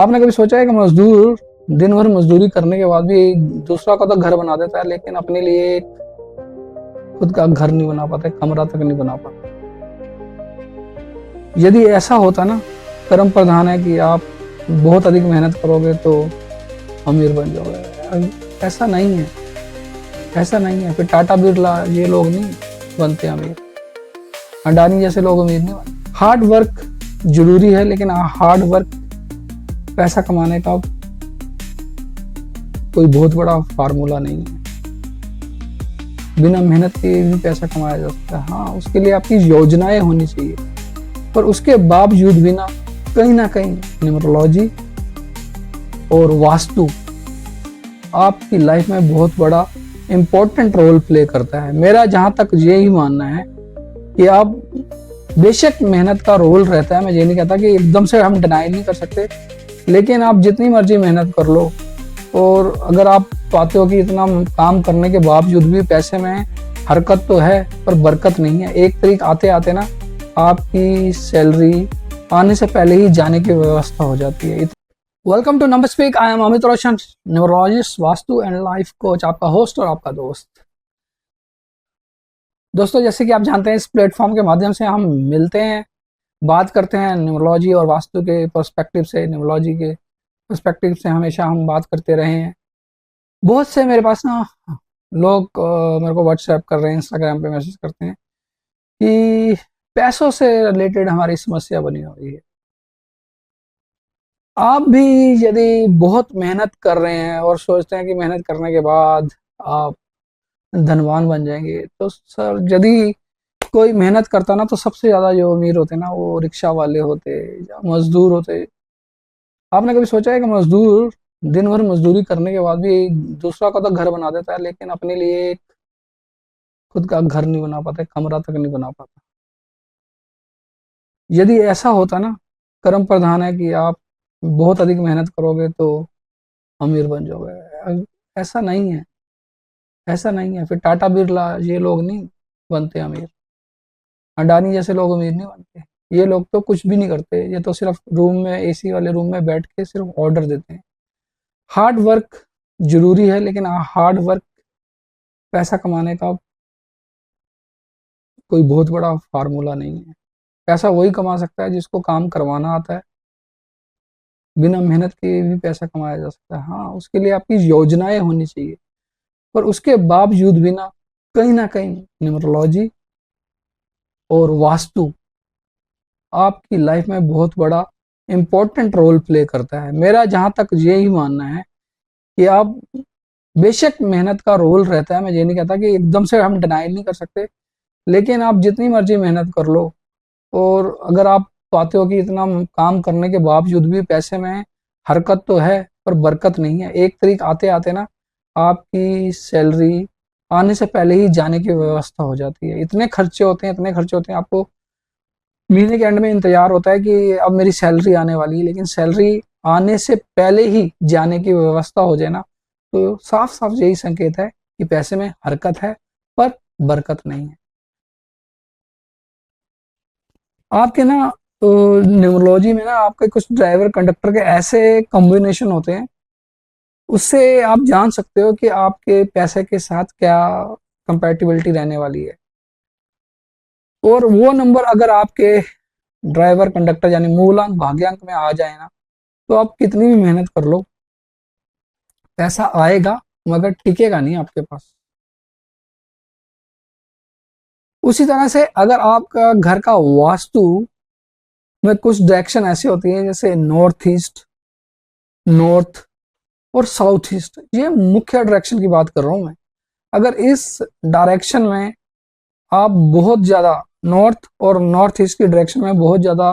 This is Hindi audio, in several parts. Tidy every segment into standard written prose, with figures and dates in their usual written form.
आपने कभी सोचा है कि मजदूर दिन भर मजदूरी करने के बाद भी दूसरा का तो घर बना देता है, लेकिन अपने लिए खुद का घर नहीं बना पाता, कमरा तक नहीं बना पाता। यदि ऐसा होता ना, कर्म प्रधान है कि आप बहुत अधिक मेहनत करोगे तो अमीर बन जाओगे। ऐसा नहीं है, ऐसा नहीं है। फिर टाटा बिरला ये लोग नहीं बनते अमीर, अडानी जैसे लोग अमीर नहीं बनते। हार्ड वर्क जरूरी है, लेकिन हार्ड वर्क पैसा कमाने का कोई बहुत बड़ा फार्मूला नहीं है। बिना मेहनत के भी पैसा कमाया जा सकता है। हाँ, उसके लिए आपकी योजनाएं होनी चाहिए, पर उसके बावजूद भी ना कहीं न्यूमरोलॉजी और वास्तु आपकी लाइफ में बहुत बड़ा इंपॉर्टेंट रोल प्ले करता है। मेरा जहां तक यही मानना है कि आप बेशक मेहनत का रोल रहता है, मैं ये नहीं कहता कि एकदम से हम डिनाई नहीं कर सकते, लेकिन आप जितनी मर्जी मेहनत कर लो और अगर आप पाते हो कि इतना काम करने के बावजूद भी पैसे में हरकत तो है पर बरकत नहीं है, एक तरीक आते आते ना आपकी सैलरी आने से पहले ही जाने की व्यवस्था हो जाती है। Welcome to number speak. I am Amit Roshan, numerologist, vastu and life coach, आपका होस्ट और आपका दोस्त। दोस्तों, जैसे कि आप जानते हैं, इस प्लेटफॉर्म के माध्यम से हम मिलते हैं, बात करते हैं न्यूमरोलॉजी और वास्तु के पर्सपेक्टिव से। न्यूमरोलॉजी के पर्सपेक्टिव से हमेशा हम बात करते रहे हैं। बहुत से मेरे पास ना लोग मेरे को व्हाट्सएप कर रहे हैं, इंस्टाग्राम पे मैसेज करते हैं कि पैसों से रिलेटेड हमारी समस्या बनी हुई है। आप भी यदि बहुत मेहनत कर रहे हैं और सोचते हैं कि मेहनत करने के बाद आप धनवान बन जाएंगे, तो सर यदि कोई मेहनत करता ना, तो सबसे ज्यादा जो अमीर होते ना वो रिक्शा वाले होते या मजदूर होते। आपने कभी सोचा है कि मजदूर दिन भर मजदूरी करने के बाद भी दूसरा का तो घर बना देता है, लेकिन अपने लिए खुद का घर नहीं बना पाता, कमरा तक नहीं बना पाता। यदि ऐसा होता ना, कर्म प्रधान है कि आप बहुत अधिक मेहनत करोगे तो अमीर बन जाओगे। ऐसा नहीं है, ऐसा नहीं है। फिर टाटा बिरला ये लोग नहीं बनते अमीर, अडानी जैसे लोग अमीर नहीं बनते। ये लोग तो कुछ भी नहीं करते, ये तो सिर्फ रूम में, एसी वाले रूम में बैठ के सिर्फ ऑर्डर देते हैं। हार्ड वर्क जरूरी है, लेकिन हार्ड वर्क पैसा कमाने का कोई बहुत बड़ा फार्मूला नहीं है। पैसा वही कमा सकता है जिसको काम करवाना आता है। बिना मेहनत के भी पैसा कमाया जा सकता है। हाँ, उसके लिए आपकी योजनाएं होनी चाहिए, पर उसके बावजूद भी ना कहीं न्यूमरोलॉजी और वास्तु आपकी लाइफ में बहुत बड़ा इंपॉर्टेंट रोल प्ले करता है। मेरा जहां तक यही मानना है कि आप बेशक मेहनत का रोल रहता है, मैं ये नहीं कहता कि एकदम से हम डिनाई नहीं कर सकते, लेकिन आप जितनी मर्जी मेहनत कर लो और अगर आप पाते हो कि इतना काम करने के बावजूद भी पैसे में हरकत तो है पर बरकत नहीं है, एक तरीक आते आते ना आपकी सैलरी आने से पहले ही जाने की व्यवस्था हो जाती है। इतने खर्चे होते हैं, इतने खर्चे होते हैं, आपको महीने के एंड में इंतजार होता है कि अब मेरी सैलरी आने वाली है, लेकिन सैलरी आने से पहले ही जाने की व्यवस्था हो जाए ना, तो साफ साफ यही संकेत है कि पैसे में हरकत है पर बरकत नहीं है। आपके ना न्यूमरोलॉजी में ना आपके कुछ ड्राइवर कंडक्टर के ऐसे कॉम्बिनेशन होते हैं, उससे आप जान सकते हो कि आपके पैसे के साथ क्या कंपैटिबिलिटी रहने वाली है। और वो नंबर अगर आपके ड्राइवर कंडक्टर यानी मूलांक भाग्यांक में आ जाए ना, तो आप कितनी भी मेहनत कर लो, पैसा आएगा मगर टिकेगा नहीं आपके पास। उसी तरह से अगर आपका घर का वास्तु में कुछ डायरेक्शन ऐसी होती है, जैसे नॉर्थ ईस्ट, नॉर्थ और साउथ ईस्ट, ये मुख्य डायरेक्शन की बात कर रहा हूं मैं। अगर इस डायरेक्शन में आप बहुत ज्यादा नॉर्थ और नॉर्थ ईस्ट की डायरेक्शन में बहुत ज्यादा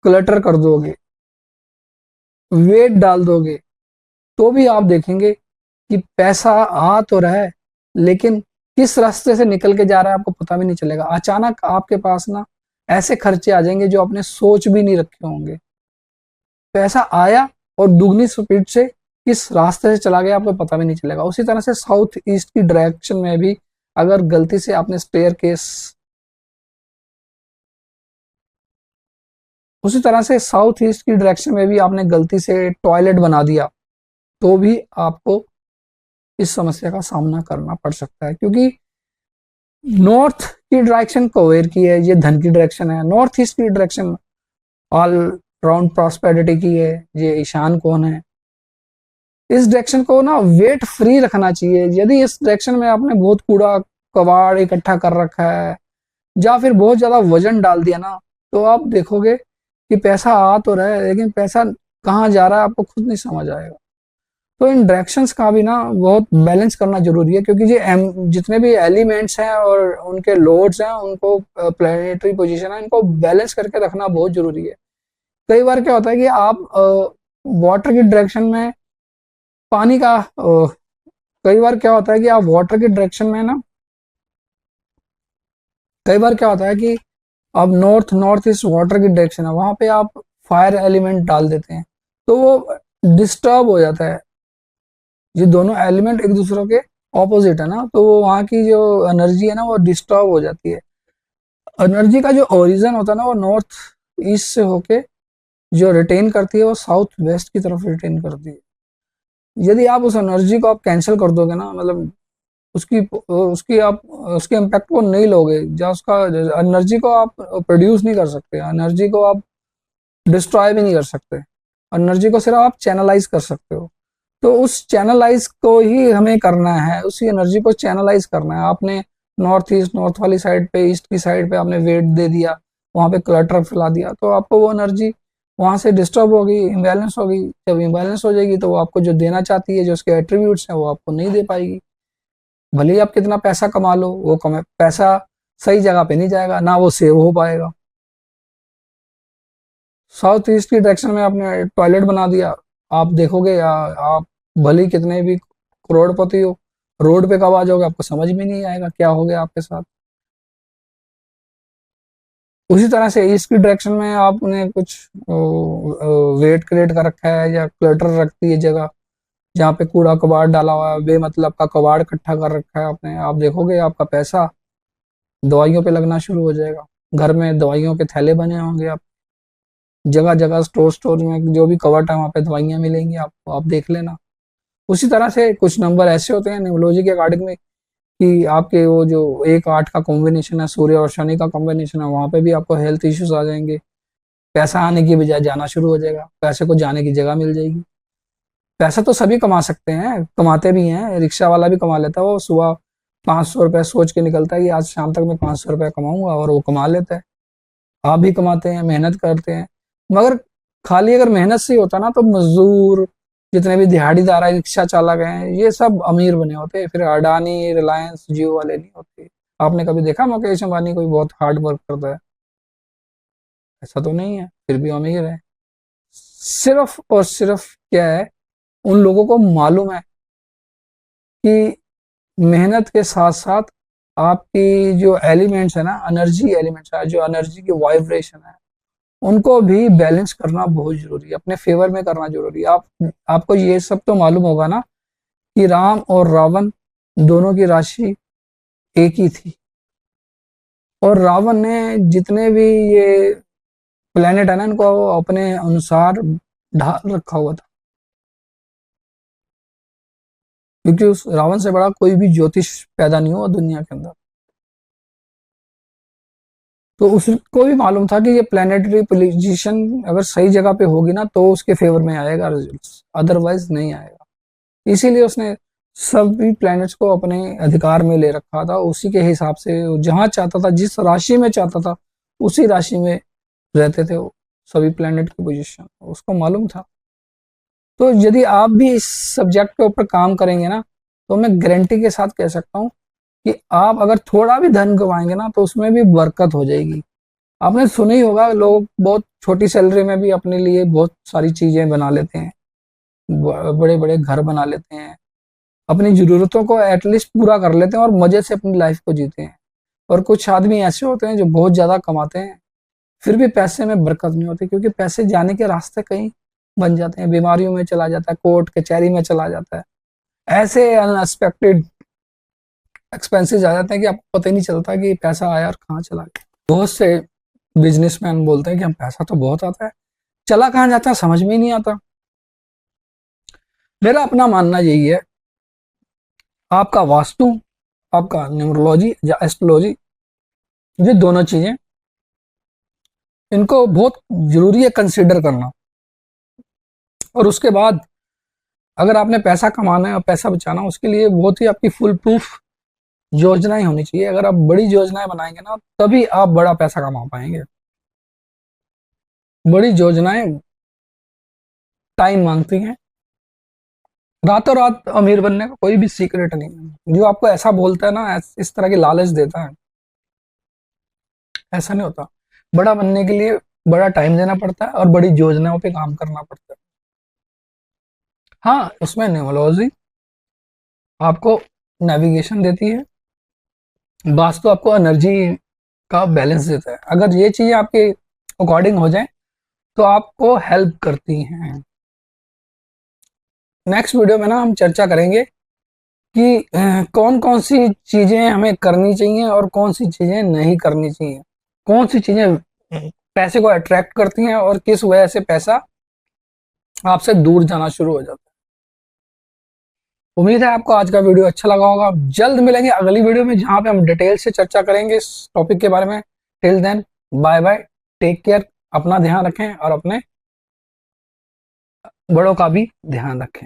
क्लटर कर दोगे, वेट डाल दोगे, तो भी आप देखेंगे कि पैसा आ तो रहा है, लेकिन किस रास्ते से निकल के जा रहा है आपको पता भी नहीं चलेगा। अचानक आपके पास ना ऐसे खर्चे आ जाएंगे जो आपने सोच भी नहीं रखे होंगे। पैसा आया और दुगनी स्पीड से किस रास्ते से चला गया आपको पता भी नहीं चलेगा। उसी तरह से साउथ ईस्ट की डायरेक्शन में भी अगर गलती से आपने स्टेयर केस उसी तरह से साउथ ईस्ट की डायरेक्शन में भी आपने गलती से टॉयलेट बना दिया तो भी आपको इस समस्या का सामना करना पड़ सकता है, क्योंकि नॉर्थ की डायरेक्शन कुबेर की है, ये धन की डायरेक्शन है। नॉर्थ ईस्ट की डायरेक्शन ऑल राउंड प्रॉस्पेरिटी की है, ये ईशान कोण है। इस डायरेक्शन को ना वेट फ्री रखना चाहिए। यदि इस डायरेक्शन में आपने बहुत कूड़ा कबाड़ इकट्ठा कर रखा है या फिर बहुत ज्यादा वजन डाल दिया ना, तो आप देखोगे कि पैसा आ तो रहा है लेकिन पैसा कहाँ जा रहा है आपको खुद नहीं समझ आएगा। तो इन डायरेक्शंस का भी ना बहुत बैलेंस करना जरूरी है, क्योंकि ये जितने भी एलिमेंट्स हैं और उनके लोड्स हैं, उनको प्लानिटरी पोजीशन है, इनको बैलेंस करके रखना बहुत जरूरी है। कई बार क्या होता है कि आप वाटर की डायरेक्शन में पानी का कई बार क्या होता है कि आप वाटर की डायरेक्शन में ना, कई बार क्या होता है कि अब नॉर्थ ईस्ट वाटर की डायरेक्शन है, वहां पे आप फायर एलिमेंट डाल देते हैं तो वो डिस्टर्ब हो जाता है। ये दोनों एलिमेंट एक दूसरे के ऑपोजिट है ना, तो वो वहाँ की जो एनर्जी है ना वो डिस्टर्ब हो जाती है। एनर्जी का जो ओरिजिन होता है ना वो नॉर्थ ईस्ट से होके जो रिटेन करती है वो साउथ वेस्ट की तरफ रिटेन करती है। यदि आप उस एनर्जी को आप कैंसिल कर दोगे ना, मतलब उसकी उसकी आप उसके इम्पैक्ट को नहीं लोगे, या उसका एनर्जी को आप प्रोड्यूस नहीं कर सकते, एनर्जी को आप डिस्ट्रॉय भी नहीं कर सकते, एनर्जी को सिर्फ आप चैनलाइज कर सकते हो। तो उस चैनलाइज को ही हमें करना है, उसी एनर्जी को चैनलाइज करना है। आपने नॉर्थ वाली साइड पे, ईस्ट की साइड पे आपने वेट दे दिया, वहां पे क्लटर फैला दिया, तो आपको वो एनर्जी वहां से डिस्टर्ब होगी, इम्बैलेंस होगी। जब इम्बैलेंस हो जाएगी तो वो आपको जो देना चाहती है, जो उसके एट्रीब्यूट्स हैं, वो आपको नहीं दे पाएगी। भले ही आप कितना पैसा कमा लो, वो पैसा सही जगह पे नहीं जाएगा, ना वो सेव हो पाएगा। साउथ ईस्ट की डायरेक्शन में आपने टॉयलेट बना दिया, आप देखोगे आप भले ही कितने भी करोड़पति हो, रोड पे कब आ जाओगे आपको समझ में नहीं आएगा क्या हो गया आपके साथ। उसी तरह से ईस्ट की डायरेक्शन में आपने कुछ वेट क्रिएट कर रखा है या क्लटर रखती है जगह, जहाँ पे कूड़ा कबाड़ डाला हुआ है, बेमतलब का कबाड़ इकट्ठा कर रखा है आपने, आप देखोगे आपका पैसा दवाइयों पे लगना शुरू हो जाएगा। घर में दवाइयों के थैले बने होंगे, आप जगह जगह स्टोर में जो भी कवर्ट है वहाँ पे दवाइयाँ मिलेंगी आपको, आप देख लेना। उसी तरह से कुछ नंबर ऐसे होते हैं न्यूमरोलॉजी के अकॉर्डिंग में कि आपके वो जो 1 8 का कॉम्बिनेशन है, सूर्य और शनि का कॉम्बिनेशन है, वहां पे भी आपको हेल्थ इश्यूज आ जाएंगे। पैसा आने की बजाय जाना शुरू हो जाएगा, पैसे को जाने की जगह मिल जाएगी। पैसा तो सभी कमा सकते हैं, कमाते भी हैं, रिक्शा वाला भी कमा लेता है, वो सुबह 500 रुपये सोच के निकलता है कि आज शाम तक मैं 500 रुपये कमाऊंगा, और वो कमा लेता है। आप भी कमाते हैं, मेहनत करते हैं, मगर खाली अगर मेहनत से ही होता ना तो मजदूर, जितने भी दिहाड़ीदार है, रिक्शा चालक हैं, ये सब अमीर बने होते, फिर अडानी रिलायंस जियो वाले नहीं होते। आपने कभी देखा मुकेश अंबानी कोई बहुत हार्ड वर्क करता है? ऐसा तो नहीं है, फिर भी अमीर है। सिर्फ और सिर्फ क्या है, उन लोगों को मालूम है कि मेहनत के साथ साथ आपकी जो एलिमेंट्स है ना, एनर्जी एलिमेंट्स है, जो एनर्जी की वाइब्रेशन है, उनको भी बैलेंस करना बहुत जरूरी है, अपने फेवर में करना जरूरी है। आपको ये सब तो मालूम होगा ना कि राम और रावण दोनों की राशि एक ही थी, और रावण ने जितने भी ये प्लेनेट है ना, इनको अपने अनुसार ढाल रखा हुआ था, क्योंकि उस रावण से बड़ा कोई भी ज्योतिष पैदा नहीं हुआ दुनिया के अंदर। तो उसको भी मालूम था कि ये प्लानिटरी पोजीशन अगर सही जगह पे होगी ना तो उसके फेवर में आएगा रिजल्ट्स, अदरवाइज नहीं आएगा। इसीलिए उसने सभी प्लैनेट्स को अपने अधिकार में ले रखा था, उसी के हिसाब से जहां चाहता था, जिस राशि में चाहता था, उसी राशि में रहते थे वो सभी प्लैनेट की पोजीशन, उसको मालूम था। तो यदि आप भी इस सब्जेक्ट के ऊपर काम करेंगे ना, तो मैं गारंटी के साथ कह सकता हूँ कि आप अगर थोड़ा भी धन कमाएंगे ना तो उसमें भी बरकत हो जाएगी। आपने सुना ही होगा, लोग बहुत छोटी सैलरी में भी अपने लिए बहुत सारी चीजें बना लेते हैं, बड़े बड़े घर बना लेते हैं, अपनी जरूरतों को एटलीस्ट पूरा कर लेते हैं और मजे से अपनी लाइफ को जीते हैं। और कुछ आदमी ऐसे होते हैं जो बहुत ज्यादा कमाते हैं, फिर भी पैसे में बरकत नहीं होती, क्योंकि पैसे जाने के रास्ते कहीं बन जाते हैं, बीमारियों में चला जाता है, कोर्ट कचहरी में चला जाता है, ऐसे अनएक्सपेक्टेड एक्सपेंसेस आ जाते हैं कि आपको पता ही नहीं चलता कि पैसा आया और कहाँ चला गया। बहुत से बिजनेसमैन बोलते हैं कि हम पैसा तो बहुत आता है, चला कहाँ जाता है समझ में ही नहीं आता। मेरा अपना मानना यही है, आपका वास्तु, आपका न्यूमरोलॉजी या एस्ट्रोलॉजी, ये दोनों चीजें, इनको बहुत जरूरी है कंसिडर करना। और उसके बाद अगर आपने पैसा कमाना है और पैसा बचाना, उसके लिए बहुत ही आपकी फुल प्रूफ योजनाएं होनी चाहिए। अगर आप बड़ी योजनाएं बनाएंगे ना, तभी आप बड़ा पैसा कमा पाएंगे। बड़ी योजनाएं टाइम मांगती हैं, रातों रात अमीर बनने का कोई भी सीक्रेट नहीं है। जो आपको ऐसा बोलता है ना, इस तरह की लालच देता है, ऐसा नहीं होता। बड़ा बनने के लिए बड़ा टाइम देना पड़ता है और बड़ी योजनाओं पे काम करना पड़ता है। हाँ, उसमें न्यूमरोलॉजी आपको नेविगेशन देती है, वास्तु आपको एनर्जी का बैलेंस देता है। अगर ये चीजें आपके अकॉर्डिंग हो जाए तो आपको हेल्प करती हैं। नेक्स्ट वीडियो में ना हम चर्चा करेंगे कि कौन कौन सी चीजें हमें करनी चाहिए और कौन सी चीजें नहीं करनी चाहिए, कौन सी चीजें पैसे को अट्रैक्ट करती हैं और किस वजह से पैसा आपसे दूर जाना शुरू हो जाता है। उम्मीद है आपको आज का वीडियो अच्छा लगा होगा। जल्द मिलेंगे अगली वीडियो में, जहां पे हम डिटेल से चर्चा करेंगे इस टॉपिक के बारे में। Till then, bye bye, take care, अपना ध्यान रखें और अपने बड़ों का भी ध्यान रखें।